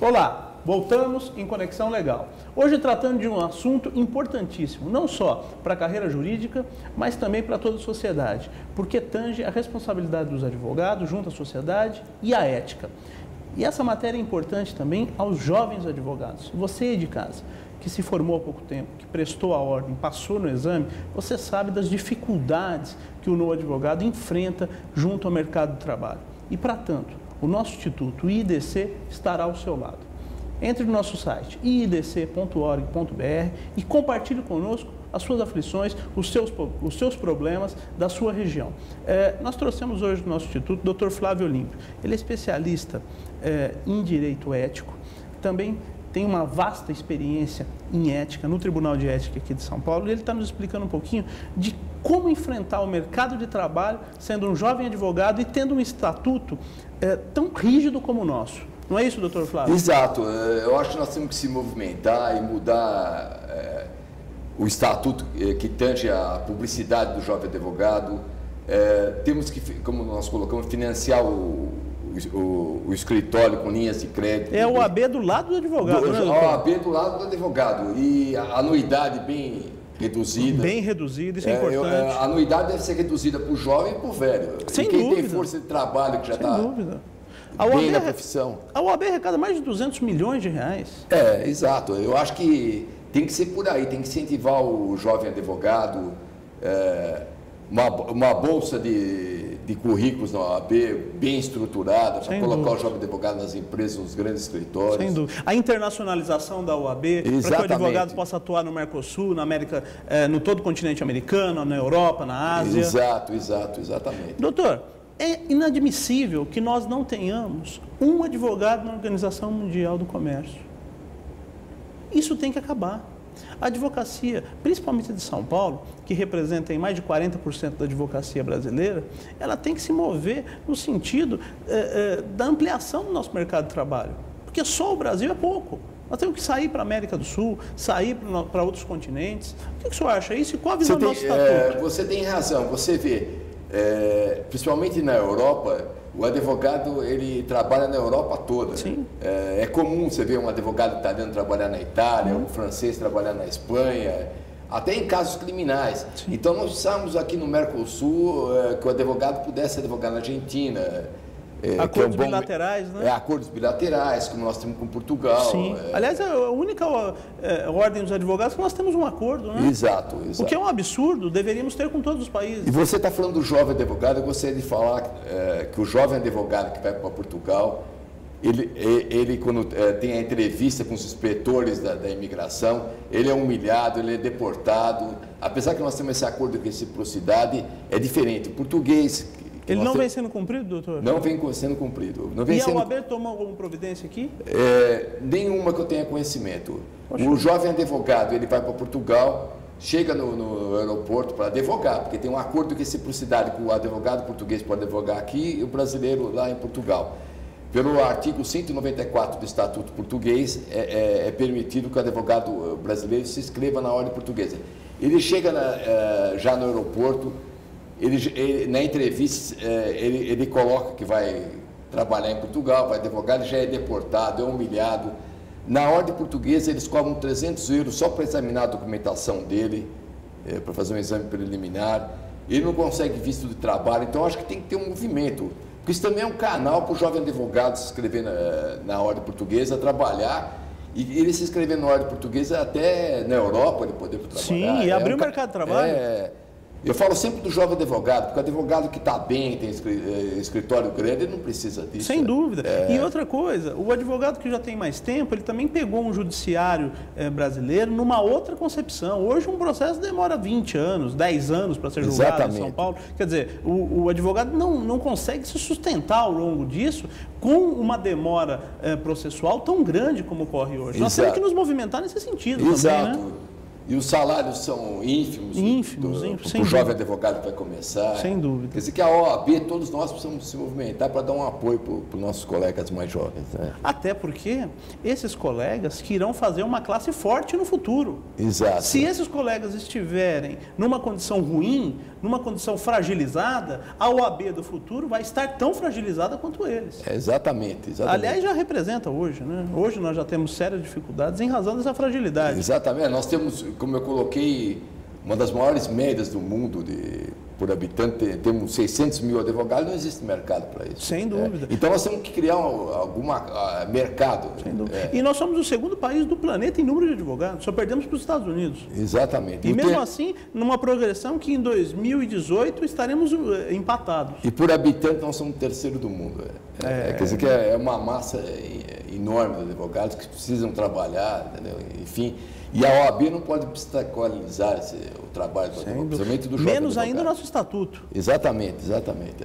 Olá, voltamos em Conexão Legal. Hoje tratando de um assunto importantíssimo, não só para a carreira jurídica, mas também para toda a sociedade, porque tange a responsabilidade dos advogados junto à sociedade e a ética. E essa matéria é importante também aos jovens advogados. Você aí de casa, que se formou há pouco tempo, que prestou a ordem, passou no exame, você sabe das dificuldades que o novo advogado enfrenta junto ao mercado de trabalho. E, para tanto, o nosso instituto, o IDC, estará ao seu lado. Entre no nosso site, iidc.org.br, e compartilhe conosco as suas aflições, os seus problemas da sua região. Nós trouxemos hoje no nosso instituto o Dr. Flávio Olímpio. Ele é especialista em direito ético, também tem uma vasta experiência em ética, no Tribunal de Ética aqui de São Paulo, e ele está nos explicando um pouquinho de como enfrentar o mercado de trabalho sendo um jovem advogado e tendo um estatuto tão rígido como o nosso. Não é isso, doutor Flávio? Exato. Eu acho que nós temos que se movimentar e mudar o estatuto que tange a publicidade do jovem advogado. Temos que, como nós colocamos, financiar o escritório com linhas de crédito. É a OAB do lado do advogado, né, doutor? A OAB do lado do advogado. E a anuidade bem reduzida. Bem reduzida, isso é importante. A anuidade deve ser reduzida para o jovem e para o velho. Sem e quem dúvida. tem força de trabalho, que já está bem na profissão. A OAB arrecada mais de 200 milhões de reais. Exato. Eu acho que tem que ser por aí, tem que incentivar o jovem advogado, uma bolsa de currículos na OAB bem estruturada, para colocar o jovem advogado nas empresas, nos grandes escritórios. Sem dúvida. A internacionalização da OAB, para que o advogado possa atuar no Mercosul, na América, no todo o continente americano, na Europa, na Ásia. Exatamente. Doutor, é inadmissível que nós não tenhamos um advogado na Organização Mundial do Comércio. Isso tem que acabar. A advocacia, principalmente de São Paulo, que representa em mais de 40% da advocacia brasileira, ela tem que se mover no sentido da ampliação do nosso mercado de trabalho. Porque só o Brasil é pouco. Nós temos que sair para a América do Sul, sair para outros continentes. O que o senhor acha isso? E qual a visão do nosso estatuto? Você tem razão. Você vê, principalmente na Europa, o advogado, ele trabalha na Europa toda. Sim. É comum você ver um advogado italiano trabalhar na Itália, um francês trabalhar na Espanha, até em casos criminais. Sim. Então, nós precisamos aqui no Mercosul que o advogado pudesse advogar na Argentina. Acordos bilaterais, né? Acordos bilaterais, como nós temos com Portugal. Sim. Aliás, é a única ordem dos advogados que nós temos um acordo, né? Exato. O que é um absurdo, deveríamos ter com todos os países. E você está falando do jovem advogado, eu gostaria de falar que o jovem advogado que vai para Portugal, ele quando tem a entrevista com os inspetores da imigração, ele é humilhado, ele é deportado. Apesar que nós temos esse acordo de reciprocidade, é diferente. O português... Ele não vem sendo cumprido, doutor? Não vem sendo cumprido. A OAB tomou alguma providência aqui? Nenhuma que eu tenha conhecimento. Poxa. O jovem advogado, ele vai para Portugal, chega no aeroporto para advogar, porque tem um acordo de reciprocidade que o advogado português pode advogar aqui e o brasileiro lá em Portugal. Pelo artigo 194 do Estatuto Português, é permitido que o advogado brasileiro se inscreva na ordem portuguesa. Ele chega já no aeroporto, na entrevista, ele coloca que vai trabalhar em Portugal, vai advogar, ele já é deportado, é humilhado. Na ordem portuguesa, eles cobram 300 euros só para examinar a documentação dele, para fazer um exame preliminar. Ele não consegue visto de trabalho, então acho que tem que ter um movimento. Porque isso também é um canal para o jovem advogado se inscrever na ordem portuguesa, trabalhar. E ele se inscrever na ordem portuguesa até na Europa, ele poder trabalhar. Sim, e abrir o mercado de trabalho. Eu falo sempre do jovem advogado, porque o advogado que está bem, tem escritório grande, ele não precisa disso. Sem dúvida. E outra coisa, o advogado que já tem mais tempo, ele também pegou um judiciário brasileiro numa outra concepção. Hoje um processo demora 20 anos, 10 anos para ser julgado em São Paulo. Quer dizer, o advogado não consegue se sustentar ao longo disso com uma demora processual tão grande como ocorre hoje. Exato. Nós temos que nos movimentar nesse sentido também, né? E os salários são ínfimos para o jovem advogado que vai começar. Sem dúvida. Quer dizer que a OAB, todos nós precisamos se movimentar para dar um apoio para os nossos colegas mais jovens. Né? Até porque esses colegas que irão fazer uma classe forte no futuro. Exato. Se esses colegas estiverem numa condição ruim, numa condição fragilizada, a OAB do futuro vai estar tão fragilizada quanto eles. Exatamente. Aliás, já representa hoje, né? Hoje nós já temos sérias dificuldades em razão dessa fragilidade. Exatamente. Nós temos, como eu coloquei, uma das maiores médias do mundo por habitante, temos 600 mil advogados, não existe mercado para isso. Sem dúvida. Então nós temos que criar algum mercado. Sem dúvida. E nós somos o segundo país do planeta em número de advogados, só perdemos para os Estados Unidos. Exatamente. E mesmo assim, numa progressão que em 2018 estaremos empatados. E por habitante nós somos o terceiro do mundo. Quer dizer que é uma massa enorme de advogados que precisam trabalhar, entendeu? Enfim. E a OAB não pode obstaculizar o trabalho do advogado, principalmente do jovem menos advogado. ainda o nosso estatuto. Exatamente.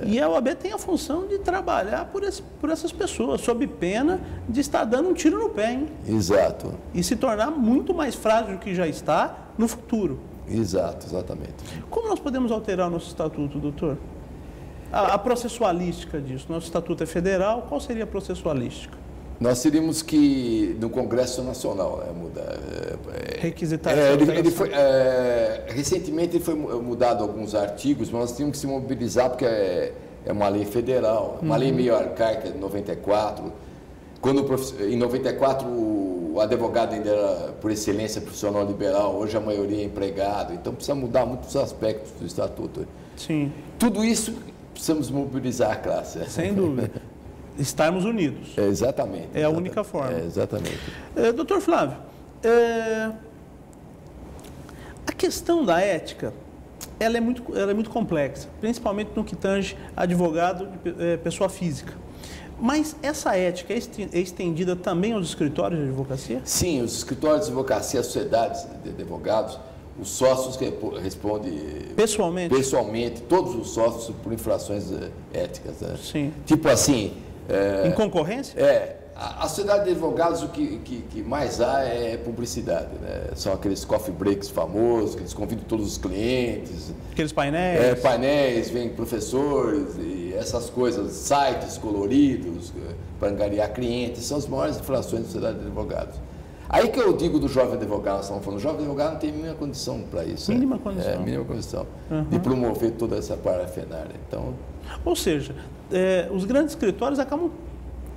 E a OAB tem a função de trabalhar por essas pessoas, sob pena de estar dando um tiro no pé, hein? Exato. E se tornar muito mais frágil do que já está no futuro. Exatamente. Como nós podemos alterar o nosso estatuto, doutor? A processualística disso. Nosso estatuto é federal, qual seria a processualística? Nós teríamos que, no Congresso Nacional, mudar. Requisitar. Recentemente foi mudado alguns artigos, mas nós tínhamos que se mobilizar porque é uma lei federal, uma lei meio arcaica de 94. Quando em 94 o advogado ainda era, por excelência, profissional liberal, hoje a maioria é empregado, então precisa mudar muitos aspectos do estatuto. Sim. Tudo isso precisamos mobilizar a classe. Sem dúvida. Estarmos unidos. Exatamente. É a única forma. Exatamente. Doutor Flávio, a questão da ética, ela é muito complexa, principalmente no que tange advogado, pessoa física. Mas essa ética é estendida também aos escritórios de advocacia? Sim, os escritórios de advocacia, as sociedades de advogados, os sócios respondem pessoalmente, todos os sócios por infrações éticas. Né? Sim. Tipo assim... em concorrência? A sociedade de advogados, o que mais há é publicidade. Né? São aqueles coffee breaks famosos, que eles convidam todos os clientes. Aqueles painéis. Painéis, vem professores e essas coisas, sites coloridos para angariar clientes, são as maiores infrações da sociedade de advogados. Aí que eu digo do jovem advogado, nós estamos falando, o jovem advogado não tem mínima condição para isso. Mínima condição. Mínima condição de promover toda essa parafernália. Então, ou seja, os grandes escritórios acabam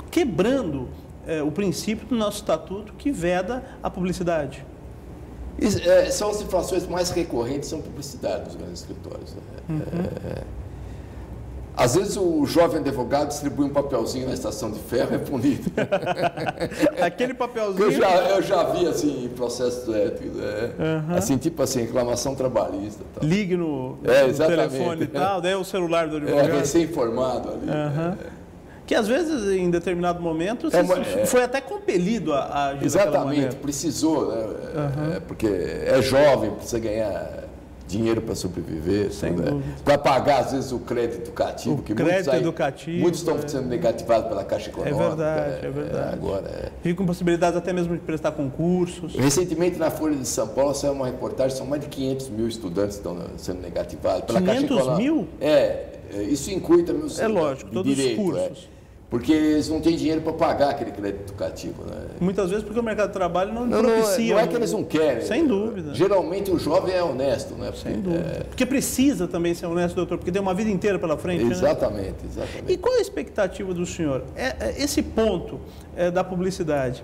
quebrando o princípio do nosso estatuto que veda a publicidade. São as infrações mais recorrentes, são publicidade dos grandes escritórios. Às vezes o jovem advogado distribui um papelzinho na estação de ferro, é punido. Aquele papelzinho... Eu já vi assim, em processos éticos, assim, tipo assim, reclamação trabalhista. Tal. Ligue no telefone e tal, daí o celular do advogado. Recém-formado ali. Que às vezes, em determinado momento, foi até compelido a agir daquela maneira. Exatamente, precisou, né? Porque é jovem, precisa ganhar dinheiro para sobreviver, para pagar, às vezes, o crédito educativo. Muitos estão sendo negativados pela Caixa Econômica. É verdade. Ficam possibilidades até mesmo de prestar concursos. Recentemente, na Folha de São Paulo, saiu uma reportagem, são mais de 500 mil estudantes que estão sendo negativados pela Caixa Econômica. 500 mil? Isso inclui também os lógico, todos direito, os cursos. Porque eles não têm dinheiro para pagar aquele crédito educativo. Né? Muitas vezes porque o mercado de trabalho não propicia. Não é que eles não querem. Sem dúvida. Geralmente o jovem é honesto. Né? Sem dúvida. Porque precisa também ser honesto, doutor, porque tem uma vida inteira pela frente. Exatamente. E qual é a expectativa do senhor? Esse ponto da publicidade,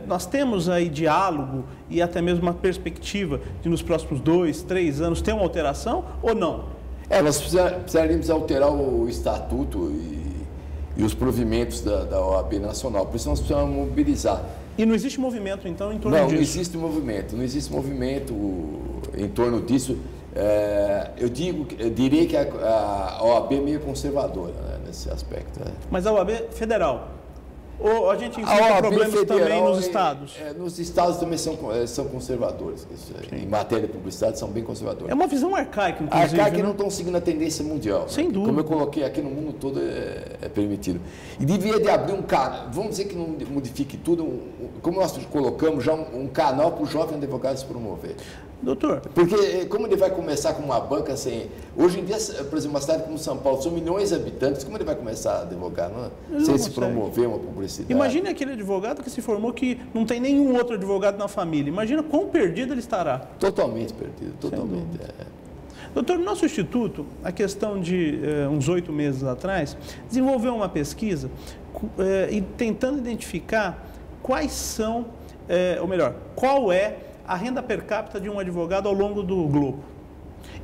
nós temos aí diálogo e até mesmo uma perspectiva de nos próximos 2, 3 anos ter uma alteração ou não? Nós precisaríamos alterar o estatuto e os provimentos da OAB Nacional. Por isso nós precisamos mobilizar. E não existe movimento, então, em torno disso? Não existe movimento em torno disso. Eu diria que a OAB é meio conservadora, né, nesse aspecto. Né? Mas a OAB federal? Ou a gente enfrenta problemas federal, também nos estados? Nos estados também são conservadores. Em matéria de publicidade, são bem conservadores. É uma visão arcaica, inclusive. Arcaica que não estão seguindo a tendência mundial. Sem dúvida. Como eu coloquei aqui no mundo todo, é permitido. E devia de abrir um canal, vamos dizer que não modifique tudo, como nós colocamos já um canal para o jovem advogado se promover. Doutor. Porque como ele vai começar com uma banca sem... Hoje em dia, por exemplo, uma cidade como São Paulo, são milhões de habitantes, como ele vai começar a advogar, sem se promover uma publicidade? Imagine aquele advogado que se formou que não tem nenhum outro advogado na família. Imagina quão perdido ele estará. Totalmente perdido, totalmente. Doutor, no nosso instituto, a questão de uns 8 meses atrás, desenvolveu uma pesquisa e tentando identificar quais são, ou melhor, qual é a renda per capita de um advogado ao longo do globo.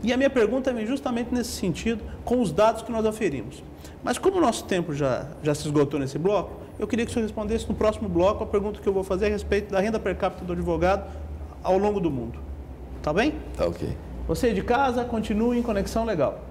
E a minha pergunta vem justamente nesse sentido, com os dados que nós aferimos. Mas como o nosso tempo já se esgotou nesse bloco, eu queria que o senhor respondesse no próximo bloco a pergunta que eu vou fazer a respeito da renda per capita do advogado ao longo do mundo. Tá bem? Tá ok. Você de casa, continue em Conexão Legal.